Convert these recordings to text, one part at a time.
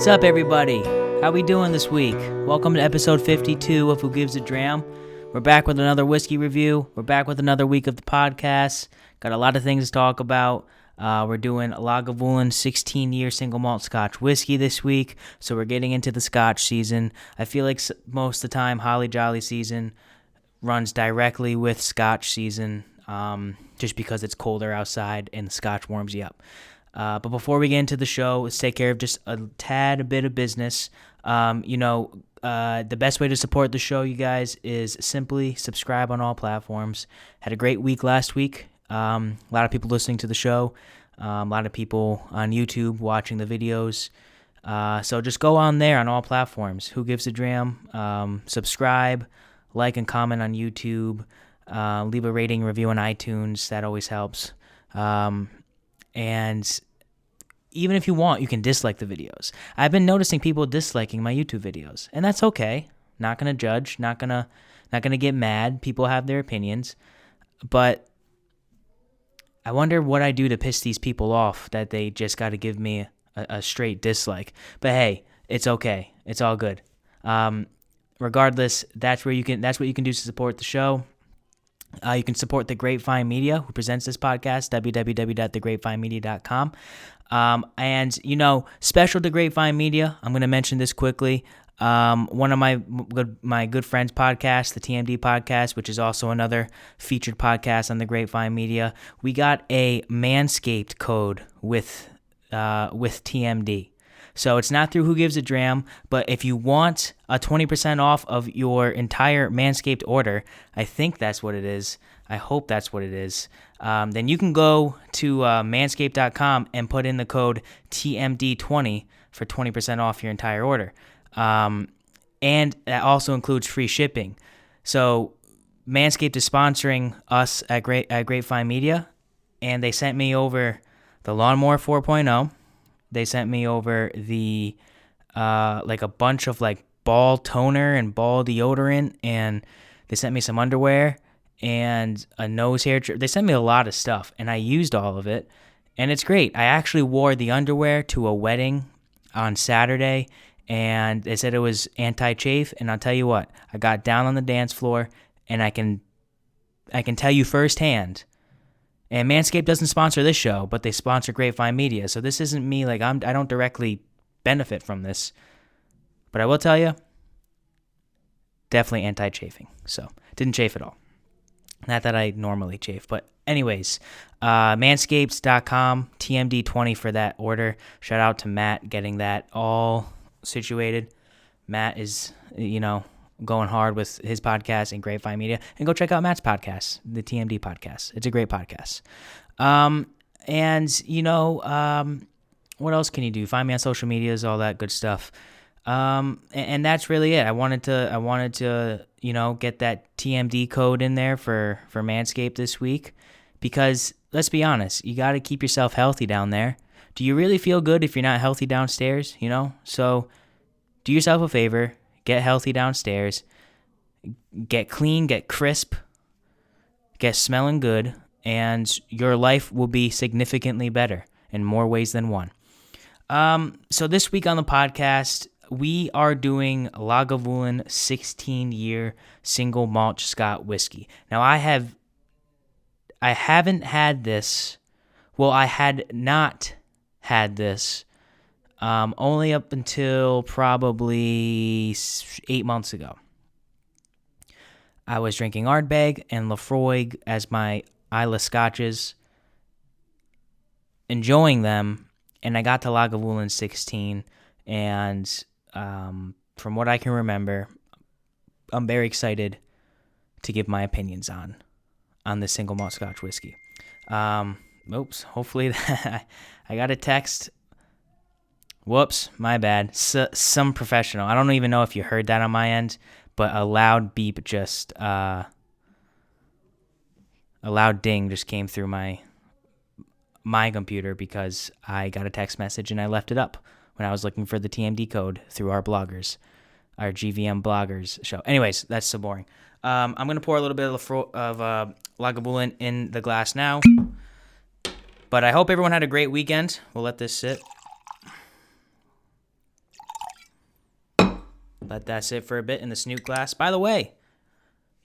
What's up, everybody? How we doing this week? Welcome to episode 52 of Who Gives a Dram. We're back with another whiskey review. We're back with another week of the podcast. Got a lot of things to talk about. We're doing Lagavulin 16yr Single Malt Scotch Whisky this week, so we're getting into the Scotch season. I feel like most of the time, Holly Jolly season runs directly with Scotch season, just because it's colder outside and the Scotch warms you up. But before we get into the show, let's take care of just a tad bit of business. The best way to support the show, you guys, is simply subscribe on all platforms. Had a great week last week. A lot of people listening to the show. A lot of people on YouTube watching the videos. So just go on there on all platforms. Who Gives a Dram? Subscribe, like, and comment on YouTube. Leave a rating, review on iTunes. That always helps. And even if you want, you can dislike the videos. I've been noticing people disliking my YouTube videos, and that's okay. Not gonna judge, not gonna get mad. People have their opinions, but I wonder what I do to piss these people off that they just got to give me a straight dislike. But hey, it's okay. It's all good. Regardless, that's what you can do to support the show. You can support The Grapevine Media, who presents this podcast, www.thegrapevinemedia.com. And, special to Grapevine Media, I'm going to mention this quickly. One of my good friends' podcast, the TMD podcast, which is also another featured podcast on The Grapevine Media, we got a Manscaped code with TMD. So it's not through Who Gives a Dram, but if you want a 20% off of your entire Manscaped order, I think that's what it is. I hope that's what it is. Then you can go to manscaped.com and put in the code TMD20 for 20% off your entire order. And that also includes free shipping. So Manscaped is sponsoring us at Grapevine Media, and they sent me over the Lawnmower 4.0. They sent me over the, a bunch of, ball toner and ball deodorant, and they sent me some underwear and a nose hair trimmer. They sent me a lot of stuff, and I used all of it, and it's great. I actually wore the underwear to a wedding on Saturday, and they said it was anti-chafe, and I'll tell you what, I got down on the dance floor, and I can tell you firsthand. And Manscaped doesn't sponsor this show, but they sponsor Grapevine Media. So this isn't me, I don't directly benefit from this. But I will tell you, definitely anti-chafing. So didn't chafe at all. Not that I normally chafe. But anyways, manscaped.com, TMD20 for that order. Shout out to Matt getting that all situated. Matt is, going hard with his podcast and Grapevine Media, and go check out Matt's podcast, the TMD podcast. It's a great podcast. What else can you do? Find me on social medias, all that good stuff. And that's really it. I wanted to, get that TMD code in there for Manscaped this week, because let's be honest, you got to keep yourself healthy down there. Do you really feel good if you're not healthy downstairs? So do yourself a favor. Get healthy downstairs, get clean, get crisp, get smelling good, and your life will be significantly better in more ways than one. So this week on the podcast, we are doing Lagavulin 16yr Single Malt Scotch Whisky. Now, I haven't had this. Well, I had not had this only up until probably 8 months ago. I was drinking Ardbeg and Laphroaig as my Isla Scotches, enjoying them, and I got to Lagavulin 16, and from what I can remember, I'm very excited to give my opinions on the Single Malt Scotch Whisky. Hopefully I got a text. Whoops, my bad. Some professional. I don't even know if you heard that on my end, but a loud beep a loud ding just came through my computer because I got a text message and I left it up when I was looking for the TMD code through our GVM bloggers show. Anyways, that's so boring. I'm going to pour a little bit of Lagavulin in the glass now. But I hope everyone had a great weekend. We'll let this sit. let that sit for a bit in the Snoot glass. By the way,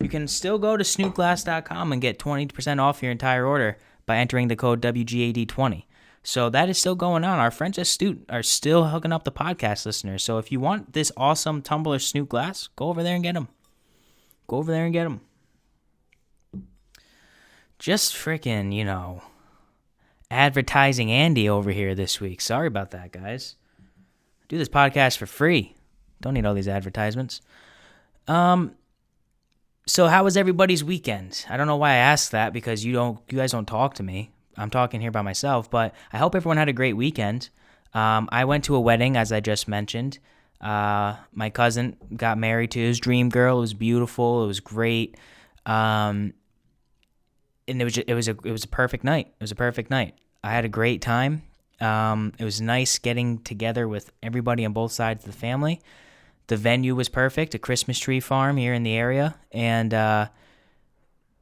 you can still go to snootglass.com and get 20% off your entire order by entering the code WGAD20. So that is still going on. Our friends at Snoot are still hooking up the podcast listeners. So if you want this awesome tumbler Snoot glass, go over there and get them. Go over there and get them. Just freaking, advertising Andy over here this week. Sorry about that, guys. I do this podcast for free. Don't need all these advertisements. So how was everybody's weekend? I don't know why I asked that, because you guys don't talk to me. I'm talking here by myself, but I hope everyone had a great weekend. I went to a wedding, as I just mentioned. My cousin got married to his dream girl. It was beautiful. It was great. And it was a perfect night. It was a perfect night. I had a great time. It was nice getting together with everybody on both sides of the family. The venue was perfect, a Christmas tree farm here in the area, and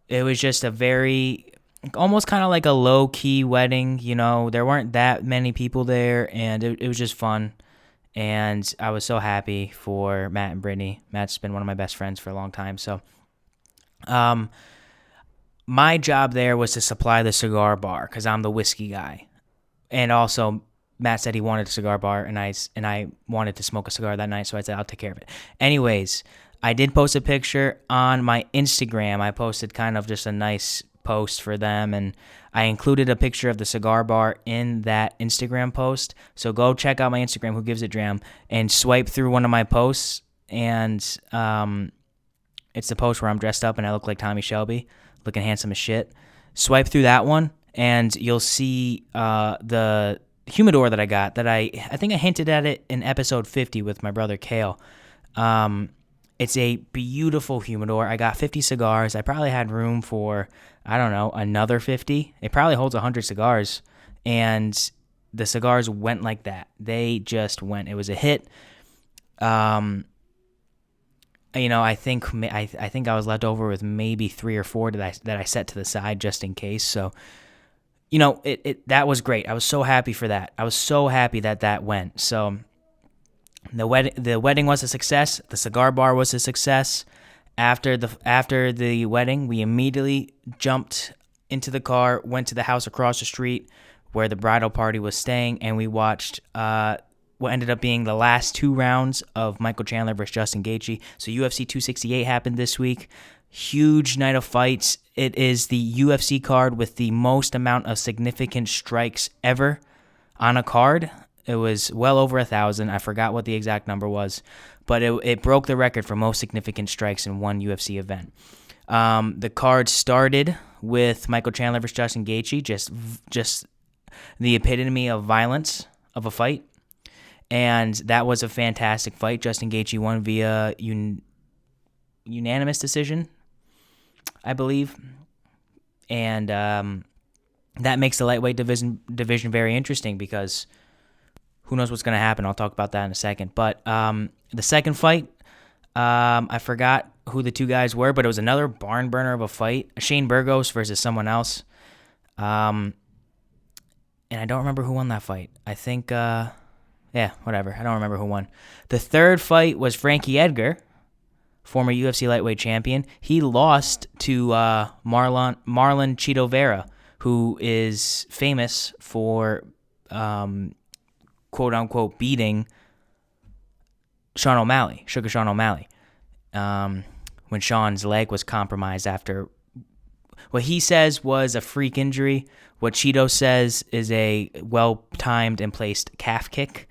it was just a very, almost kind of like a low-key wedding, There weren't that many people there, and it was just fun, and I was so happy for Matt and Brittany. Matt's been one of my best friends for a long time, so my job there was to supply the cigar bar, because I'm the whiskey guy, and also Matt said he wanted a cigar bar, and I wanted to smoke a cigar that night, so I said I'll take care of it. Anyways, I did post a picture on my Instagram. I posted kind of just a nice post for them, and I included a picture of the cigar bar in that Instagram post. So go check out my Instagram, Who Gives a Dram, and swipe through one of my posts, and it's the post where I'm dressed up and I look like Tommy Shelby, looking handsome as shit. Swipe through that one, and you'll see the humidor that I got, that I think I hinted at it in episode 50 with my brother Kale. It's a beautiful humidor. I got 50 cigars. I probably had room for, I don't know, another 50. It probably holds 100 cigars, and the cigars went like that. They just went. It was a hit. I think I was left over with maybe 3 or 4 that I set to the side just in case. So, that was great. I was so happy for that. I was so happy that went. So the wedding was a success. The cigar bar was a success. After the wedding, we immediately jumped into the car, went to the house across the street where the bridal party was staying, and we watched what ended up being the last 2 rounds of Michael Chandler versus Justin Gaethje. So UFC 268 happened this week. Huge night of fights. It is the UFC card with the most amount of significant strikes ever on a card. It was well over 1,000. I forgot what the exact number was, but it broke the record for most significant strikes in one UFC event. The card started with Michael Chandler versus Justin Gaethje, just the epitome of violence of a fight, and that was a fantastic fight. Justin Gaethje won via unanimous decision, I believe, and that makes the lightweight division very interesting, because who knows what's going to happen. I'll talk about that in a second. But the second fight, I forgot who the 2 guys were, but it was another barn burner of a fight. Shane Burgos versus someone else. And I don't remember who won that fight. I think, whatever. I don't remember who won. The third fight was Frankie Edgar, former UFC lightweight champion. He lost to Marlon Chito Vera, who is famous for quote-unquote beating Sugar Sean O'Malley, when Sean's leg was compromised after what he says was a freak injury. What Chito says is a well-timed and placed calf kick.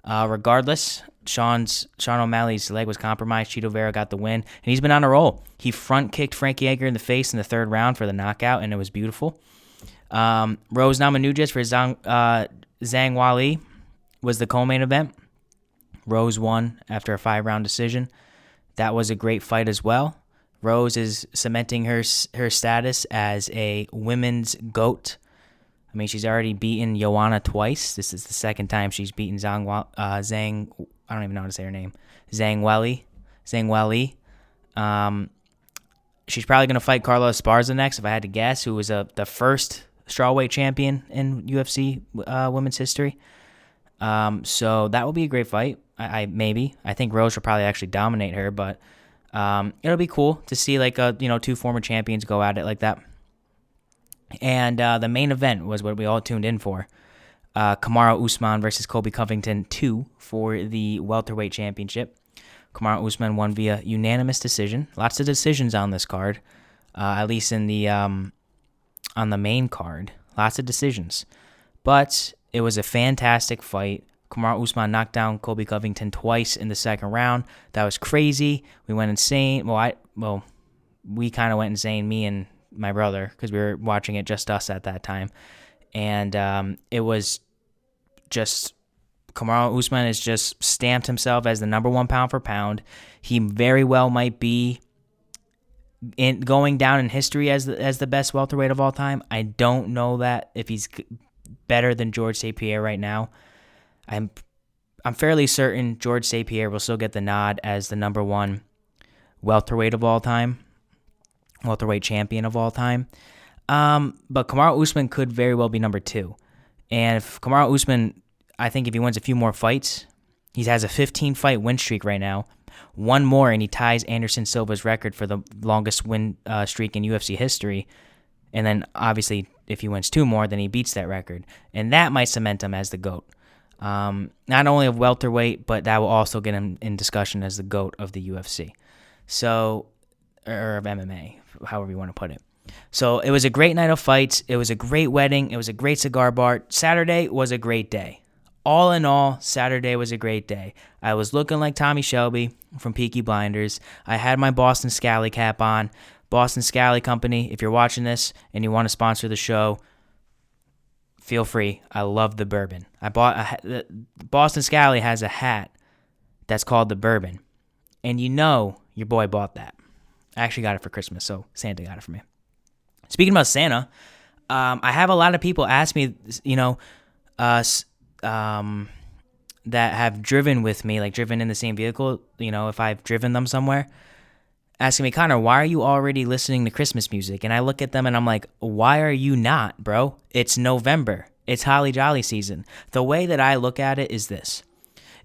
Regardless, Sean O'Malley's leg was compromised. Chito Vera got the win, and he's been on a roll. He front-kicked Frankie Edgar in the face in the 3rd round for the knockout, and it was beautiful. Rose Namajunas for Zhang Weili was the co-main event. Rose won after a 5-round decision. That was a great fight as well. Rose is cementing her status as a women's GOAT. I mean, she's already beaten Joanna twice. This is the 2nd time she's beaten Zhang. I don't even know how to say her name. Zhang Weili. She's probably going to fight Carla Esparza next, if I had to guess, who was the first strawweight champion in UFC women's history. So that will be a great fight. I think Rose will probably actually dominate her, but it'll be cool to see like two former champions go at it like that. And the main event was what we all tuned in for. Kamaru Usman versus Colby Covington 2 for the welterweight championship. Kamaru Usman won via unanimous decision. Lots of decisions on this card, at least in the on the main card. Lots of decisions, but it was a fantastic fight. Kamaru Usman knocked down Colby Covington twice in the second round. That was crazy. We went insane. We kind of went insane, me and my brother, because we were watching it, just us at that time. And it was just, Kamaru Usman has just stamped himself as the number one pound for pound. He very well might be going down in history as the best welterweight of all time. I don't know that if he's better than George St. Pierre right now. I'm fairly certain George St. Pierre will still get the nod as the number one welterweight of all time, welterweight champion of all time. But Kamaru Usman could very well be number two. And if Kamaru Usman, I think if he wins a few more fights, he has a 15-fight win streak right now. One more, and he ties Anderson Silva's record for the longest win streak in UFC history. And then, obviously, if he wins two more, then he beats that record. And that might cement him as the GOAT. Not only of welterweight, but that will also get him in discussion as the GOAT of the UFC. So, or of MMA, however you want to put it. So it was a great night of fights. It was a great wedding. It was a great cigar bar. Saturday was a great day. All in all, Saturday was a great day. I was looking like Tommy Shelby from Peaky Blinders. I had my Boston Scally cap on. Boston Scally Company, if you're watching this and you want to sponsor the show, feel free. I love the bourbon. Boston Scally has a hat that's called the bourbon. And your boy bought that. I actually got it for Christmas, so Santa got it for me. Speaking about Santa, I have a lot of people ask me, that have driven with me, like driven in the same vehicle, if I've driven them somewhere, asking me, Connor, why are you already listening to Christmas music? And I look at them and I'm like, why are you not, bro? It's November. It's Holly Jolly season. The way that I look at it is this.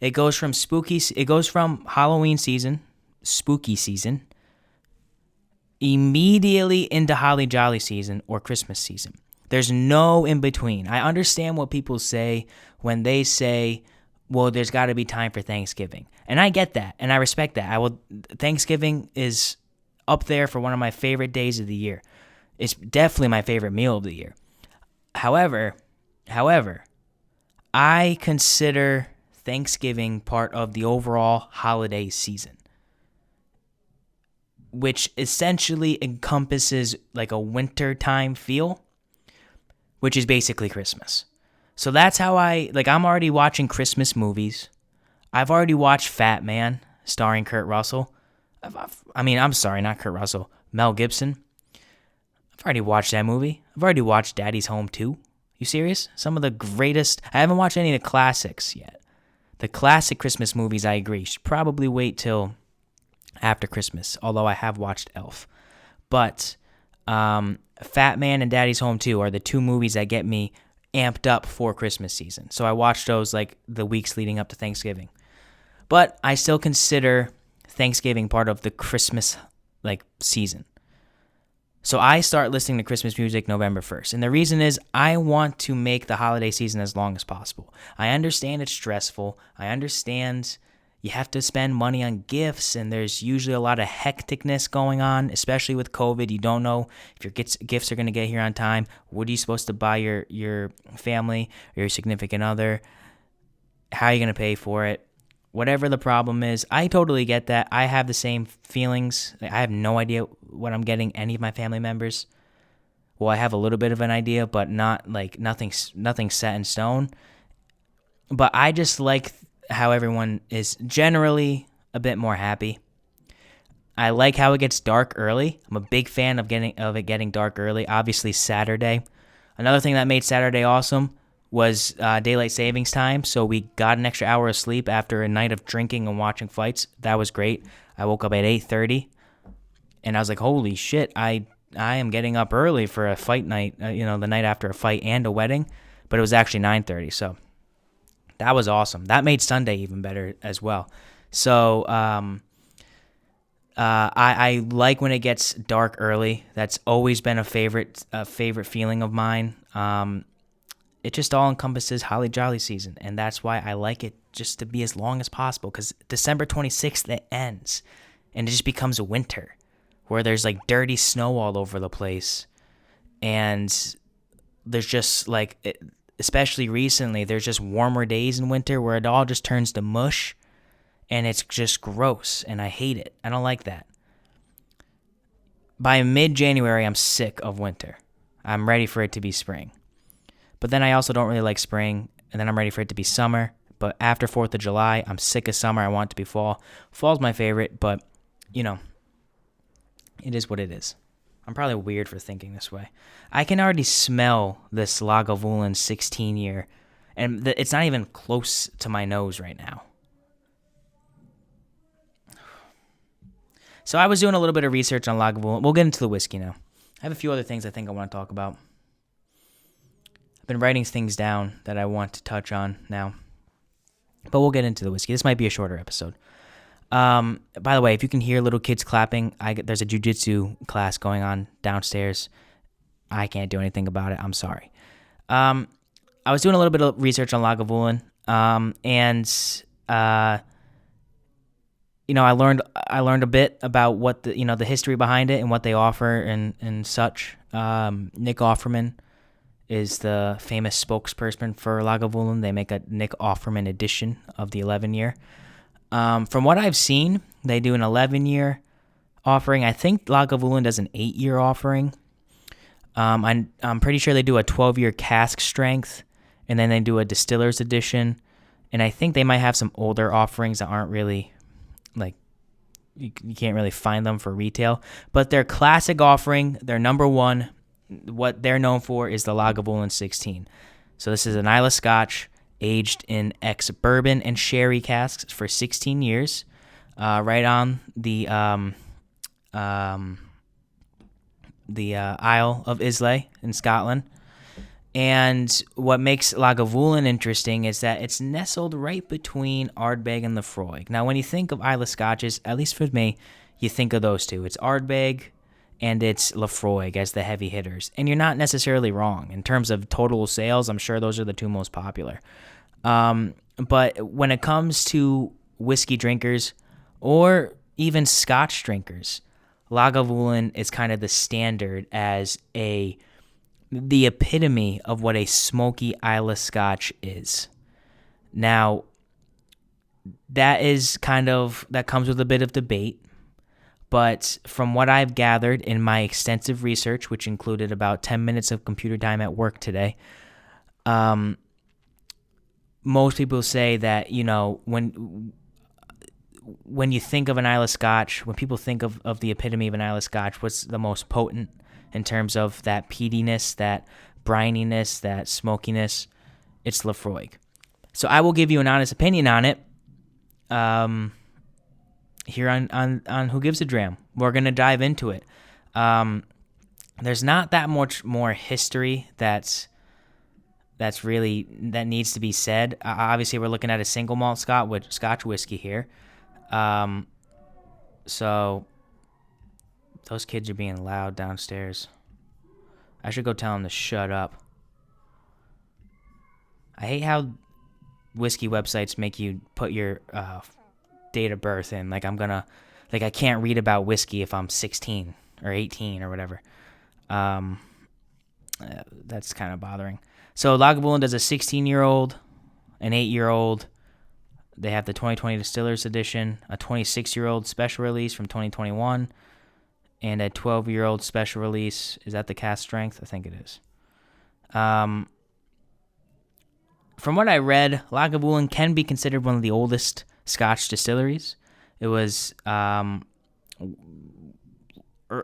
It goes from Halloween season, spooky season, immediately into Holly Jolly season or Christmas season. There's no in between. I understand what people say when they say, well, there's got to be time for Thanksgiving. And I get that, and I respect that. Thanksgiving is up there for one of my favorite days of the year. It's definitely my favorite meal of the year. However, I consider Thanksgiving part of the overall holiday season, which essentially encompasses like a wintertime feel, which is basically Christmas. So that's how I'm already watching Christmas movies. I've already watched Fat Man, starring Kurt Russell. I'm sorry, not Kurt Russell, Mel Gibson. I've already watched that movie. I've already watched Daddy's Home 2. You serious? Some of the greatest. I haven't watched any of the classics yet. The classic Christmas movies, I agree, should probably wait till after Christmas, although I have watched Elf. But Fat Man and Daddy's Home 2 are the two movies that get me amped up for Christmas season. So I watched those like the weeks leading up to Thanksgiving. But I still consider Thanksgiving part of the Christmas season. So I start listening to Christmas music November 1st. And the reason is I want to make the holiday season as long as possible. I understand it's stressful. I understand you have to spend money on gifts, and there's usually a lot of hecticness going on, especially with COVID. You don't know if your gifts are going to get here on time. What are you supposed to buy your family or your significant other? How are you going to pay for it? Whatever the problem is, I totally get that. I have the same feelings. I have no idea what I'm getting any of my family members. Well, I have a little bit of an idea, but not nothing set in stone. But I just like how everyone is generally a bit more happy. I like how it gets dark early. I'm a big fan of it getting dark early. Obviously, Saturday. Another thing that made Saturday awesome was daylight savings time, so we got an extra hour of sleep after a night of drinking and watching fights. That was great. I woke up at 8:30, and I was like, holy shit, I am getting up early for a fight night, the night after a fight and a wedding, but it was actually 9:30, so That was awesome. That made Sunday even better as well. So I like when it gets dark early. That's always been a favorite feeling of mine. It just all encompasses Holly Jolly season, and that's why I like it just to be as long as possible, because December 26th, it ends, and it just becomes a winter where there's like dirty snow all over the place, and there's just like, especially recently, there's just warmer days in winter where it all just turns to mush, and it's just gross, and I hate it. I don't like that. By mid-January, I'm sick of winter. I'm ready for it to be spring. But then I also don't really like spring, and then I'm ready for it to be summer. But after 4th of July, I'm sick of summer. I want it to be fall. Fall's my favorite, but, you know, it is what it is. I'm probably weird for thinking this way. I can already smell this Lagavulin 16yr, and it's not even close to my nose right now. So I was doing a little bit of research on Lagavulin. We'll get into the whiskey now. I have a few other things I think I want to talk about. I've been writing things down that I want to touch on now. But we'll get into the whiskey. This might be a shorter episode. By the way, if you can hear little kids clapping, there's a jiu-jitsu class going on downstairs. I can't do anything about it. I'm sorry. I was doing a little bit of research on Lagavulin, and I learned a bit about what the history behind it and what they offer and such. Nick Offerman is the famous spokesperson for Lagavulin. They make a Nick Offerman edition of the 11yr. From what I've seen, they do an 11yr offering. I think Lagavulin does an 8yr offering. I'm pretty sure they do a 12yr cask strength, and then they do a distiller's edition. And I think they might have some older offerings that aren't really, like, you can't really find them for retail. But their classic offering, their number one, what they're known for is the Lagavulin 16. So this is an Islay Scotch aged in ex-bourbon and sherry casks for 16 years, right on the Isle of Islay in Scotland. And what makes Lagavulin interesting is that it's nestled right between Ardbeg and Laphroaig. Now, when you think of Islay Scotches, at least for me, you think of those two. It's Ardbeg and it's Laphroaig as the heavy hitters. And you're not necessarily wrong. In terms of total sales, I'm sure those are the two most popular. But when it comes to whiskey drinkers or even Scotch drinkers, Lagavulin is kind of the standard as the epitome of what a smoky Islay Scotch is. Now, that comes with a bit of debate. But from what I've gathered in my extensive research, which included about 10 minutes of computer time at work today, most people say that, when you think of an Islay Scotch, when people think of the epitome of an Islay Scotch, what's the most potent in terms of that peatiness, that brininess, that smokiness? It's Laphroaig. So I will give you an honest opinion on it. Here on Who Gives a Dram. We're going to dive into it. There's not that much more history that needs to be said. Obviously, we're looking at a single malt Scotch whiskey here. So those kids are being loud downstairs. I should go tell them to shut up. I hate how whiskey websites make you put your date of birth in. I can't read about whiskey if I'm 16 or 18 or whatever. That's kind of bothering. So Lagavulin does a 16-year-old, an 8-year-old. They have the 2020 Distillers Edition, a 26-year-old special release from 2021, and a 12-year-old special release. Is that the cask strength? I think it is. From what I read, Lagavulin can be considered one of the oldest Scotch distilleries. It was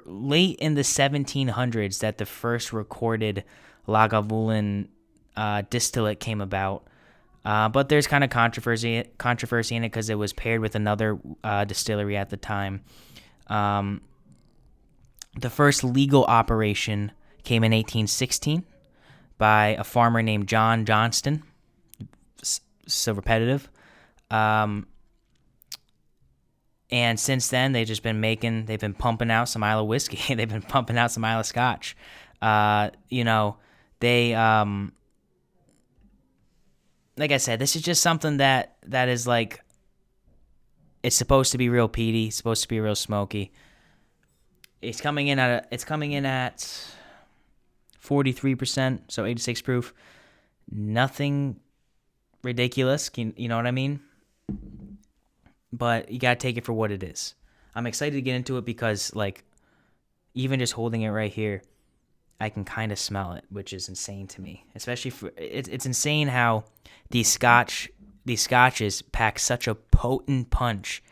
late in the 1700s that the first recorded Lagavulin distillate came about. But there's kind of controversy in it because it was paired with another distillery at the time. The first legal operation came in 1816 by a farmer named John Johnston. so repetitive. And since then, they've been pumping out some Isla whiskey. They've been pumping out some Isla Scotch. They, like I said, this is just something that is like, it's supposed to be real peaty, supposed to be real smoky. It's coming in at 43%, so 86 proof. Nothing ridiculous, you know what I mean? But you gotta take it for what it is. I'm excited to get into it because, like, even just holding it right here, I can kind of smell it, which is insane to me. Especially it's insane how these scotches pack such a potent punch,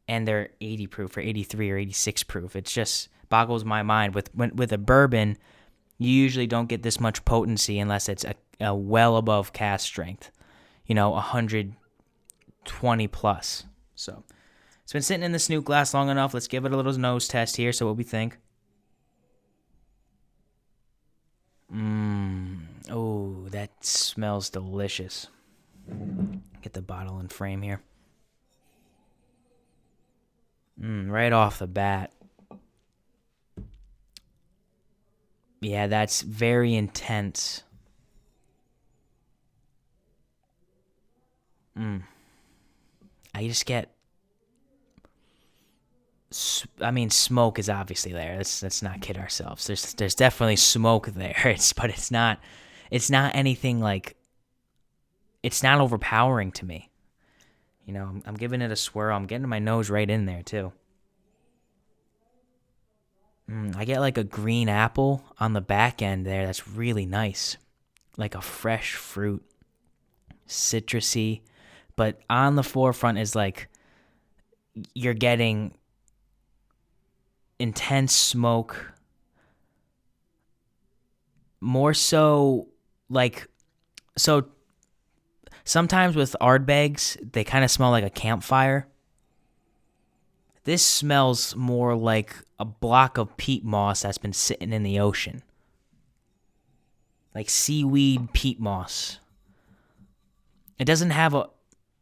and they're 80 proof or 83 or 86 proof. It just boggles my mind. With a bourbon, you usually don't get this much potency unless it's a well above cask strength, 120 plus. So it's been sitting in the snoot glass long enough. Let's give it a little nose test here. So what we think. Oh, that smells delicious. Get the bottle and frame here. Right off the bat. Yeah, that's very intense. I just get, smoke is obviously there. Let's not kid ourselves. There's definitely smoke there. But it's not anything like, it's not overpowering to me. I'm giving it a swirl. I'm getting my nose right in there too. I get like a green apple on the back end there. That's really nice. Like a fresh fruit, citrusy. But on the forefront is like, you're getting intense smoke. More so, so sometimes with Ardbegs, they kind of smell like a campfire. This smells more like a block of peat moss that's been sitting in the ocean. Like seaweed peat moss. It doesn't have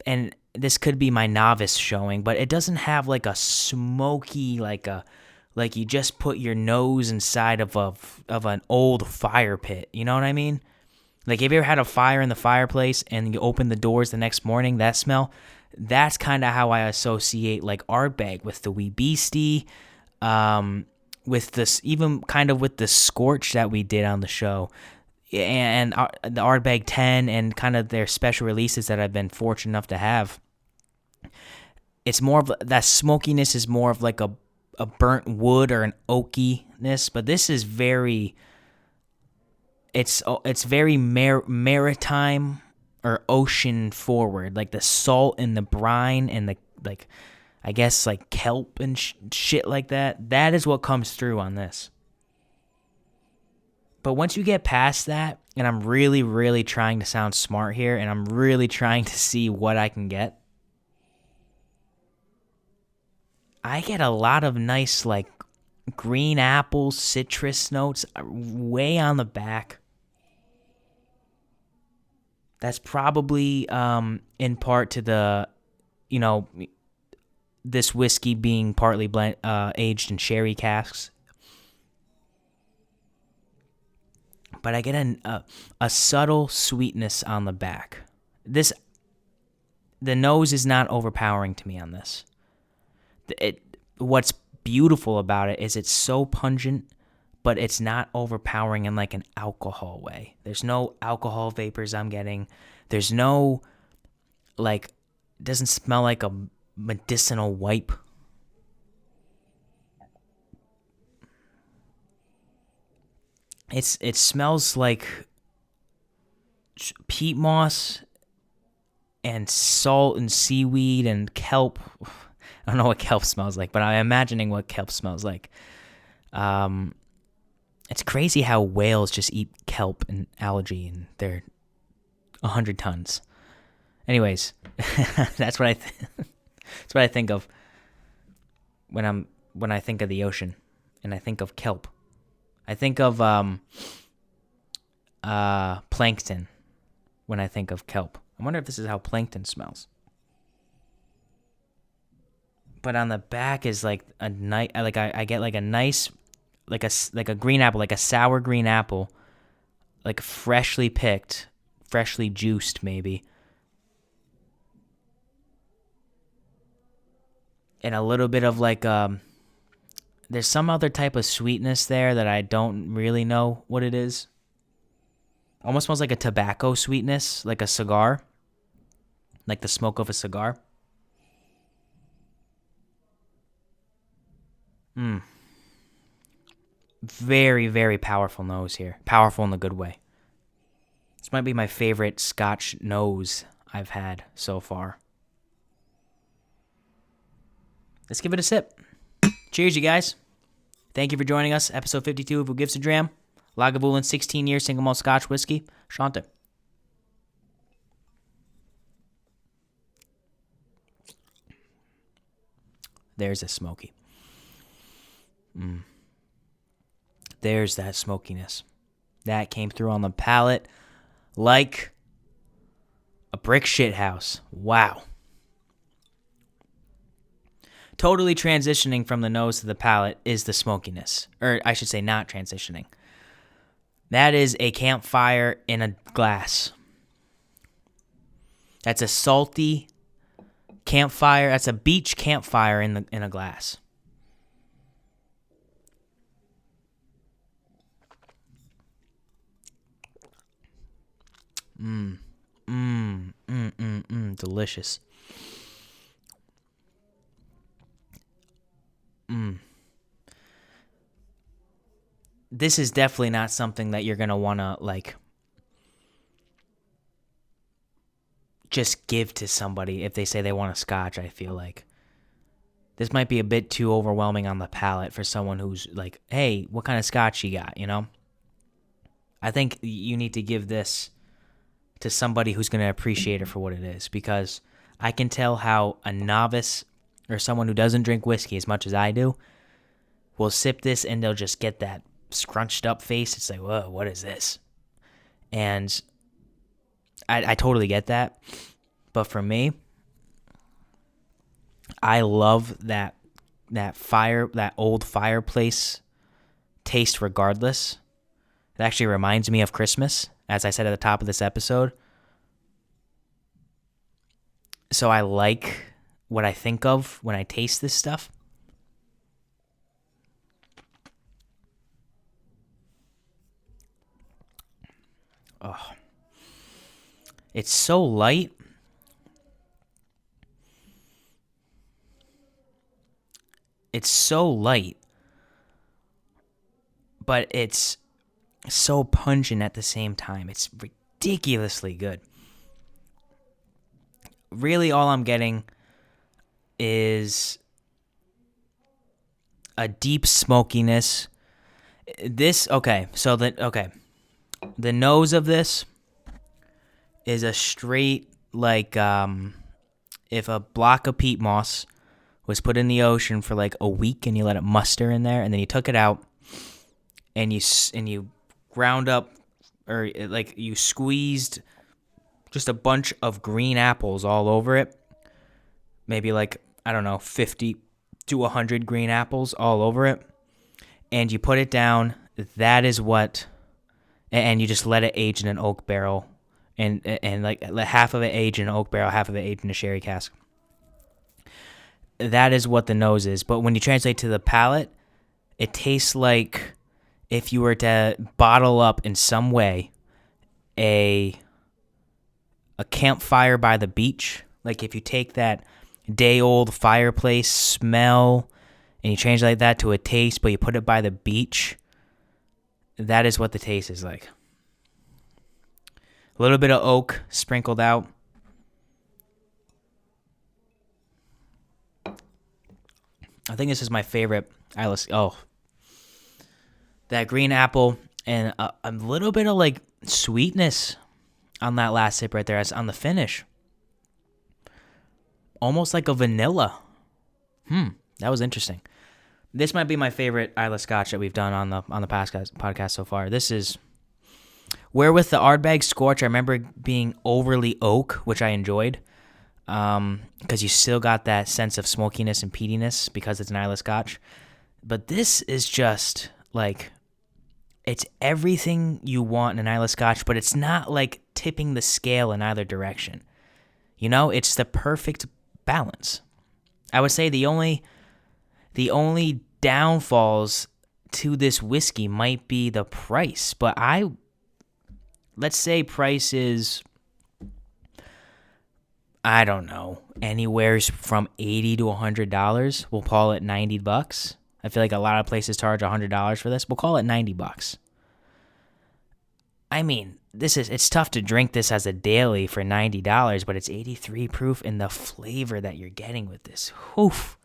and this could be my novice showing, but it doesn't have like a smoky, like you just put your nose inside of an old fire pit. You know what I mean? Like, have you ever had a fire in the fireplace and you open the doors the next morning, that smell? That's kind of how I associate, like, Ardbeg with the Wee Beastie, with this, even kind of with the Scorch that we did on the show, and the Ardbeg 10 and kind of their special releases that I've been fortunate enough to have. It's more of, that smokiness is more of like a burnt wood or an oakiness, but this is very... It's very maritime or ocean forward, like the salt and the brine and the, like, I guess like kelp and shit like that. That is what comes through on this. But once you get past that, and I'm really, really trying to sound smart here, and I'm really trying to see what I can get, I get a lot of nice, like, green apple, citrus notes way on the back. That's probably in part to the, this whiskey being partly aged in sherry casks. But I get a subtle sweetness on the back. The nose is not overpowering to me on this. What's beautiful about it is it's so pungent, but it's not overpowering in like an alcohol way. There's no alcohol vapors I'm getting. There's no, like, it doesn't smell like a medicinal wipe. It smells like peat moss and salt and seaweed and kelp. I don't know what kelp smells like, but I'm imagining what kelp smells like. It's crazy how whales just eat kelp and algae, and they're 100 tons. Anyways, that's what I think of when I think of the ocean, and I think of kelp. I think of plankton when I think of kelp. I wonder if this is how plankton smells. But on the back is like a nice, like I get like a nice, like a green apple, like a sour green apple, like freshly picked, freshly juiced maybe. And a little bit of like there's some other type of sweetness there that I don't really know what it is. Almost smells like a tobacco sweetness, like a cigar, like the smoke of a cigar. Very, very powerful nose here. Powerful in the good way. This might be my favorite Scotch nose I've had so far. Let's give it a sip. Cheers, you guys. Thank you for joining us. Episode 52 of Who Gives a Dram. Lagavulin 16yr Single Malt Scotch Whisky. Shanta. There's a smoky. There's that smokiness. That came through on the palate like a brick shit house. Wow. Totally transitioning from the nose to the palate is the smokiness. Or I should say not transitioning. That is a campfire in a glass. That's a salty campfire. That's a beach campfire in a glass. Delicious. This is definitely not something that you're going to want to, like, just give to somebody if they say they want a scotch, I feel like. This might be a bit too overwhelming on the palate for someone who's like, hey, what kind of scotch you got, you know? I think you need to give this to somebody who's going to appreciate it for what it is, because I can tell how a novice or someone who doesn't drink whiskey as much as I do will sip this and they'll just get that scrunched up face. It's like, whoa, what is this? And I totally get that. But for me, I love that old fireplace taste regardless. It actually reminds me of Christmas, as I said at the top of this episode. So I like what I think of when I taste this stuff. Oh. It's so light. It's so light. But it's so pungent at the same time. It's ridiculously good. Really, all I'm getting is a deep smokiness. The nose of this is a straight, like, if a block of peat moss was put in the ocean for like a week and you let it muster in there, and then you took it out and you ground up, or like you squeezed just a bunch of green apples all over it, maybe like, I don't know, 50 to 100 green apples all over it, and you put it down, that is what, and you just let it age in an oak barrel, and like half of it age in an oak barrel, half of it age in a sherry cask. That is what the nose is. But when you translate to the palate, it tastes like if you were to bottle up in some way a campfire by the beach. Like if you take that day-old fireplace smell and you translate that to a taste, but you put it by the beach, that is what the taste is like. A little bit of oak sprinkled out. I think this is my favorite. That green apple and a little bit of like sweetness on that last sip right there, as on the finish. Almost like a vanilla. That was interesting. This might be my favorite Islay Scotch that we've done on the podcast so far. This is Where with the Ardbeg Scorch, I remember being overly oak, which I enjoyed, because you still got that sense of smokiness and peatiness because it's an Islay Scotch. But this is just like, it's everything you want in an Islay Scotch, but it's not like tipping the scale in either direction. You know, it's the perfect balance. I would say the only downfalls to this whiskey might be the price, but let's say price is, I don't know, anywhere from $80 to $100. We'll call it $90. I feel like a lot of places charge $100 for this. We'll call it $90. I mean, it's tough to drink this as a daily for $90, but it's 83 proof, and the flavor that you're getting with this, oof.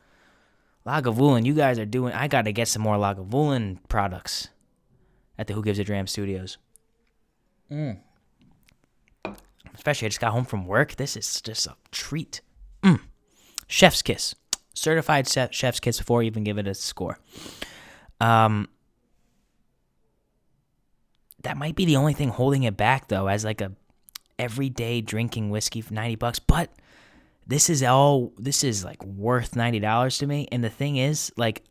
Lagavulin, you guys are doing, I got to get some more Lagavulin products at the Who Gives a Dram Studios. Especially, I just got home from work. This is just a treat. Chef's kiss. Certified chef's kiss before you even give it a score. That might be the only thing holding it back, though, as like a everyday drinking whiskey for $90. But this is like worth $90 to me. And the thing is, like,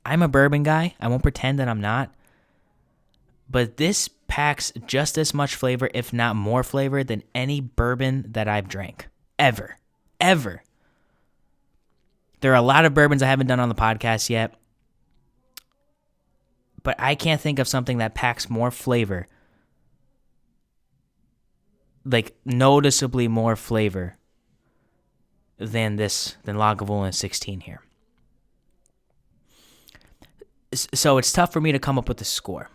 I'm a bourbon guy. I won't pretend that I'm not. But this packs just as much flavor, if not more flavor, than any bourbon that I've drank. Ever. There are a lot of bourbons I haven't done on the podcast yet. But I can't think of something that packs more flavor. Like, noticeably more flavor than Lagavulin 16 here. So it's tough for me to come up with a score.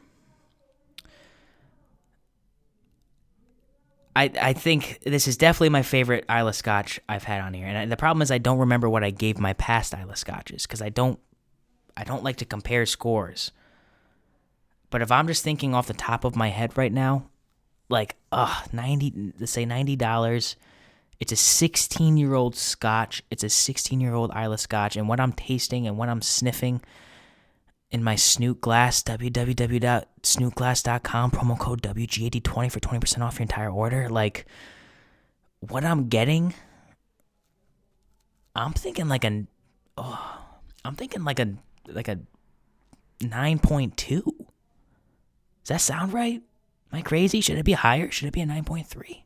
I think this is definitely my favorite Islay Scotch I've had on here. And the problem is I don't remember what I gave my past Islay Scotches, because I don't like to compare scores. But if I'm just thinking off the top of my head right now, like, let's say $90. It's a 16-year-old Scotch. It's a 16-year-old Islay Scotch. And what I'm tasting and what I'm sniffing in my Snoot Glass, www.snootglass.com, promo code WG8020 for 20% off your entire order. Like, what I'm getting, I'm thinking like a 9.2. Does that sound right? Am I crazy? Should it be higher? Should it be a 9.3?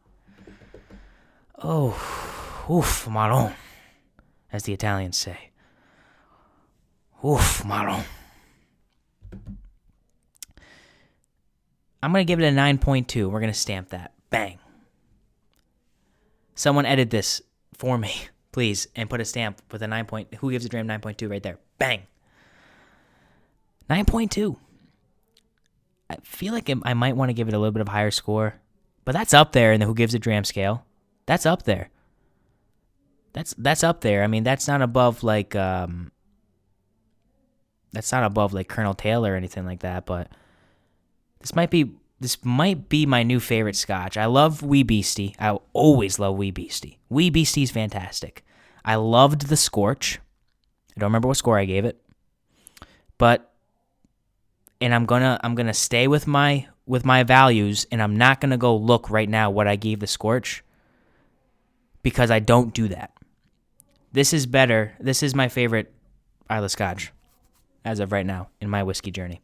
Oh, oof, marron, as the Italians say. Oof, marron. I'm going to give it a 9.2. We're going to stamp that. Bang. Someone edit this for me, please, and put a stamp with a 9. Who Gives a Dram 9.2 right there. Bang. 9.2. I feel like I might want to give it a little bit of a higher score, but that's up there in the Who Gives a Dram scale. That's up there. That's up there. I mean, that's not above like Colonel Taylor or anything like that, but this might be my new favorite Scotch. I love Wee Beastie. I always love Wee Beastie. Wee Beastie's fantastic. I loved the Scorch. I don't remember what score I gave it, and I'm gonna stay with my values, and I'm not gonna go look right now what I gave the Scorch, because I don't do that. This is better. This is my favorite Islay Scotch as of right now in my whiskey journey.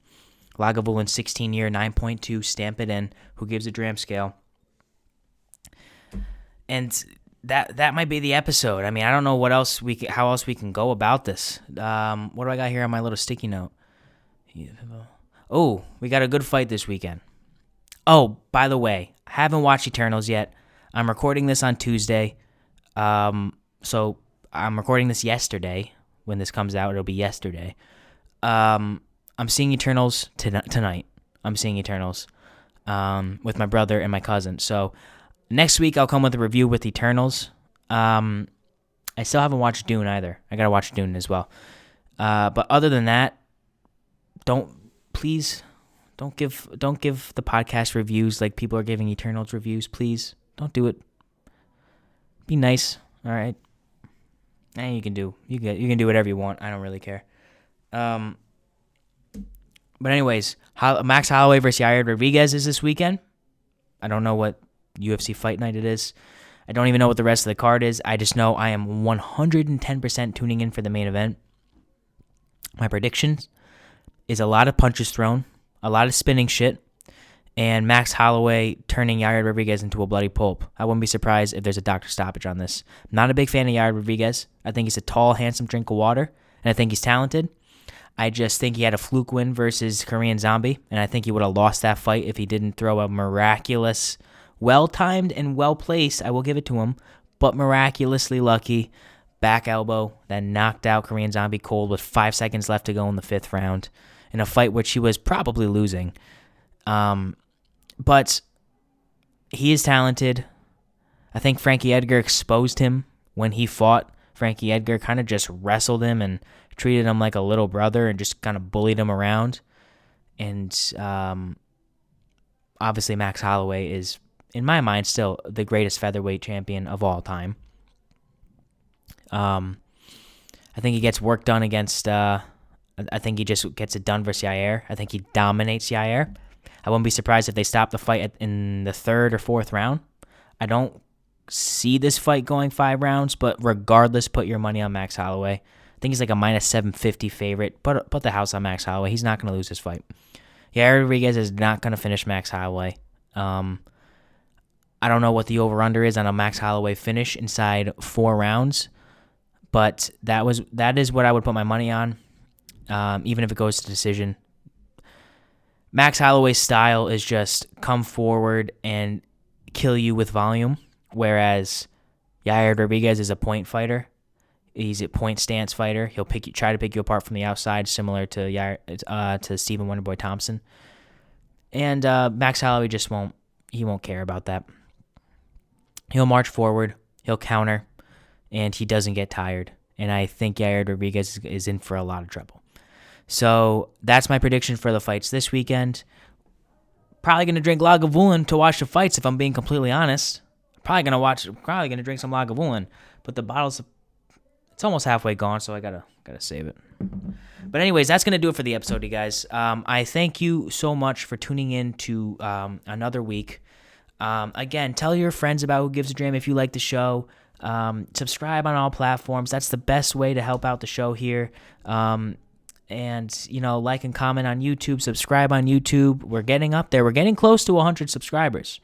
Lagavulin 16yr, 9.2, stamp it in. Who Gives a Dram scale. And that might be the episode. I mean, I don't know how else we can go about this. What do I got here on my little sticky note? Oh, we got a good fight this weekend. Oh, by the way, I haven't watched Eternals yet. I'm recording this on Tuesday. So I'm recording this yesterday. When this comes out, it'll be yesterday. I'm seeing Eternals tonight. I'm seeing Eternals with my brother and my cousin. So next week I'll come with a review with Eternals. I still haven't watched Dune either. I gotta watch Dune as well. But other than that, don't give the podcast reviews like people are giving Eternals reviews. Please don't do it. Be nice. All right. And you can do whatever you want. I don't really care. But anyways, Max Holloway versus Yair Rodriguez is this weekend. I don't know what UFC fight night it is. I don't even know what the rest of the card is. I just know I am 110% tuning in for the main event. My predictions is a lot of punches thrown, a lot of spinning shit, and Max Holloway turning Yair Rodriguez into a bloody pulp. I wouldn't be surprised if there's a doctor stoppage on this. I'm not a big fan of Yair Rodriguez. I think he's a tall, handsome drink of water, and I think he's talented. I just think he had a fluke win versus Korean Zombie, and I think he would have lost that fight if he didn't throw a miraculous, well-timed and well-placed, I will give it to him, but miraculously lucky back elbow that knocked out Korean Zombie cold with 5 seconds left to go in the 5th round in a fight which he was probably losing. But he is talented. I think Frankie Edgar exposed him when he fought. Frankie Edgar kind of just wrestled him and treated him like a little brother and just kind of bullied him around. And obviously Max Holloway is, in my mind, still the greatest featherweight champion of all time. I think he gets work done against, I think he just gets it done versus Yair. I think he dominates Yair. I wouldn't be surprised if they stop the fight in the 3rd or 4th round. I don't see this fight going 5 rounds, but regardless, put your money on Max Holloway. I think he's like a minus 750 favorite. Put the house on Max Holloway. He's not going to lose this fight. Yair Rodriguez is not going to finish Max Holloway. I don't know what the over-under is on a Max Holloway finish inside 4 rounds, but that is what I would put my money on, even if it goes to decision. Max Holloway's style is just come forward and kill you with volume, whereas Yair Rodriguez is a point fighter. He's a point stance fighter. He'll try to pick you apart from the outside, similar to Stephen Wonderboy Thompson. And Max Holloway just won't care about that. He'll march forward, he'll counter, and he doesn't get tired. And I think Yair Rodriguez is in for a lot of trouble. So that's my prediction for the fights this weekend. Probably going to drink Lagavulin to watch the fights, if I'm being completely honest. Probably going to drink some Lagavulin, but the bottle's it's almost halfway gone, so I gotta save it. But anyways, that's going to do it for the episode, you guys. I thank you so much for tuning in to another week. Again, tell your friends about Who Gives a Dram if you like the show. Subscribe on all platforms. That's the best way to help out the show here. And, like and comment on YouTube, subscribe on YouTube. We're getting up there. We're getting close to 100 subscribers.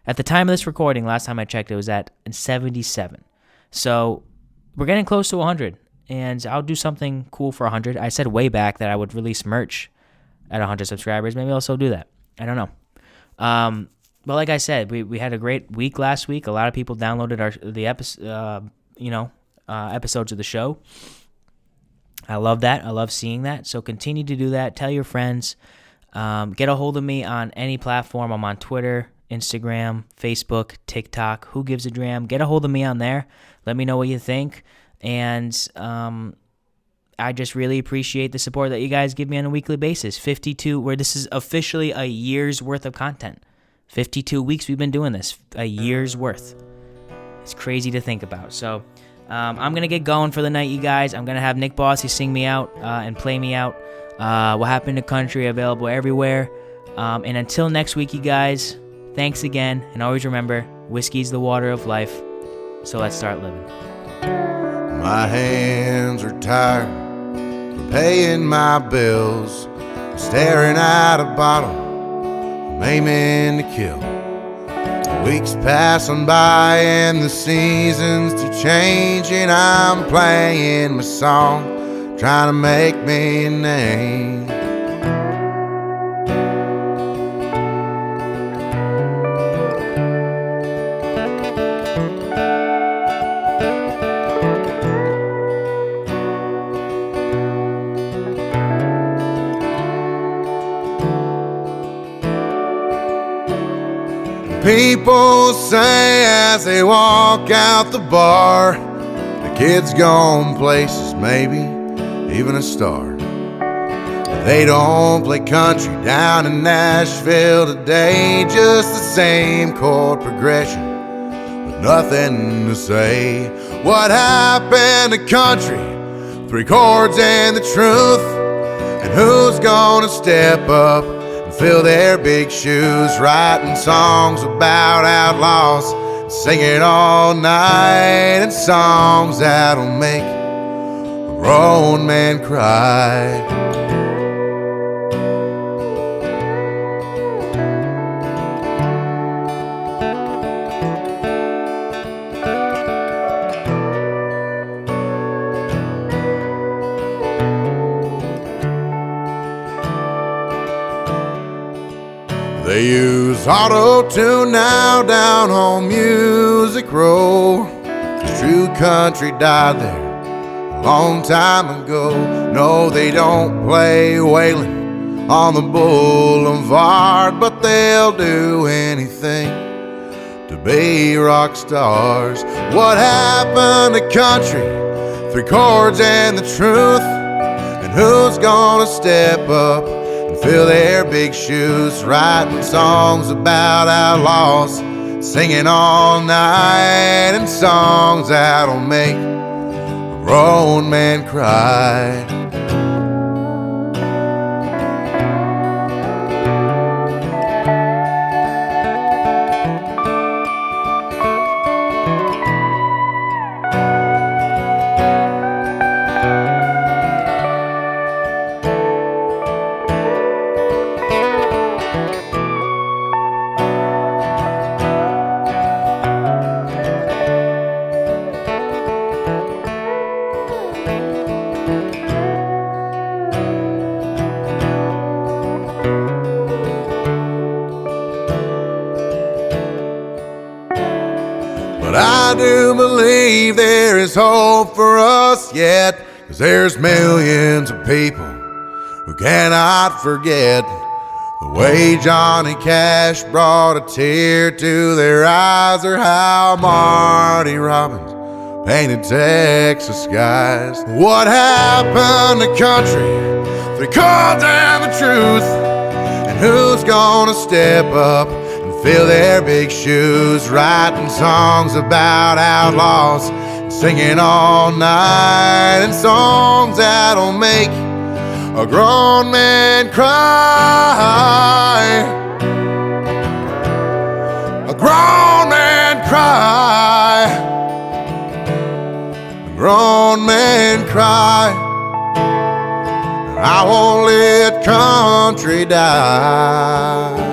At the time of this recording, last time I checked, it was at 77. So we're getting close to 100, and I'll do something cool for 100. I said way back that I would release merch at 100 subscribers. Maybe I'll still do that. I don't know. But like I said, we had a great week last week. A lot of people downloaded the episodes of the show. I love that. I love seeing that. So continue to do that. Tell your friends. Get a hold of me on any platform. I'm on Twitter, Instagram, Facebook, TikTok. Who Gives a Dram? Get a hold of me on there. Let me know what you think. And I just really appreciate the support that you guys give me on a weekly basis. 52, where this is officially a year's worth of content. 52 weeks we've been doing this. A year's worth. It's crazy to think about. So I'm going to get going for the night, you guys. I'm going to have Nick Bossy sing me out and play me out. What Happened to Country, available everywhere. And until next week, you guys, thanks again. And always remember, whiskey's the water of life. So let's start living. My hands are tired from paying my bills, staring at a bottle, I'm aiming to kill. Weeks passing by and the seasons keep changing. I'm playing my song, trying to make me a name. People say as they walk out the bar, the kid's gone places, maybe even a star. They don't play country down in Nashville today, just the same chord progression with nothing to say. What happened to country? 3 chords and the truth. And who's gonna step up and and fill their big shoes, writing songs about outlaws, singing all night, and songs that'll make a grown man cry. They use auto-tune now down on Music Row, 'cause true country died there a long time ago. No, they don't play Waylon on the boulevard, but they'll do anything to be rock stars. What happened to country? 3 chords and the truth. And who's gonna step up and fill their big shoes, writing songs about outlaws, singing all night, and songs that'll make a grown man cry. But I do believe there is hope for us yet, 'cause there's millions of people who cannot forget the way Johnny Cash brought a tear to their eyes, or how Marty Robbins painted Texas skies. What happened to country? 3 chords and the truth. And who's gonna step up and fill their big shoes, writing songs about outlaws, singing all night, and songs that'll make a grown man cry. A grown man cry. A grown man cry. I won't let country die.